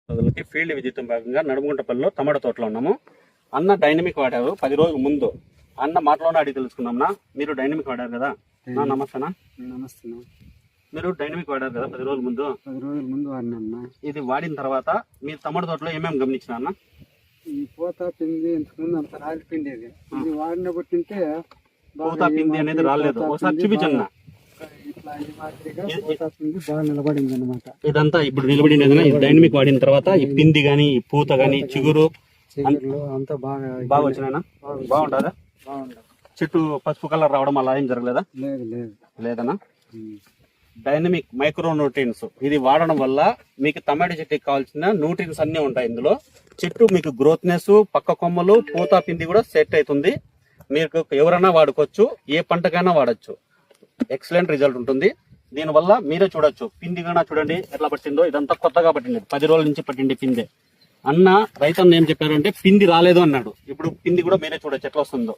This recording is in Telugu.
రోజులకి ఫీల్డ్ విజిట్ భాగంగా నడుముగుంటపల్లిలో టమాటో తోటలో ఉన్నాము. అన్న డైనమిక్ వాడారు 10 రోజుల ముందు. అన్న మాటలోనే అడిగి తెలుసుకున్నాంనా, మీరు డైనమిక్ వాడారు కదా? నమస్తేనా. నమస్తే. మీరు డైనమిక్ వాడారు కదా 10 రోజుల ముందు? 10 రోజుల ముందు వాడినా. ఇది వాడిన తర్వాత మీరు టమాటో తోటలో ఏమేమి గమనించిన అన్న? ఈ పూత పిండి ఇంతకుముందు అంత రాలిపిండేది. ఇది వాడినప్పటి నుంచే పూత పిండి అనేది రాలేదు. ఒకసారి చూపించండి. ఇట్లా ఈ మాదిరిగా పూత పిండి బాగా నిలబడింది అనమాట. ఇదంతా ఇప్పుడు నిలబడినది. డైనమిక్ వాడిన తర్వాత ఈ పిండి గానీ, ఈ పూత గానీ, చిగురు అంతా బాగా వచ్చినాయినా? బాగుంటుందా? బాగుంటుంది. చెట్టు పసుపు కలర్ రావడం అలా ఏం జరగలేదా? లేదనా? డైనమిక్ మైక్రో న్యూట్రియన్స్ ఇది వాడడం వల్ల మీకు టమాటో చెట్టుకి కావాల్సిన న్యూట్రియన్స్ అన్ని ఉంటాయి ఇందులో. చెట్టు మీకు గ్రోత్నెస్, పక్క కొమ్మలు, పూత పిండి కూడా సెట్ అవుతుంది. మీకు ఎవరైనా వాడుకోవచ్చు, ఏ పంటకైనా వాడచ్చు. ఎక్సలెంట్ రిజల్ట్ ఉంటుంది. దీనివల్ల మీరే చూడొచ్చు. పిండి కూడా చూడండి ఎట్లా పట్టిందో. ఇదంతా కొత్తగా పట్టింది, 10 రోజుల నుంచి పట్టింది పిండి. అన్న రైతన్న ఏం చెప్పారంటే పిండి రాలేదు అన్నాడు. ఇప్పుడు పిండి కూడా మీరే చూడొచ్చు ఎట్లా వస్తుందో.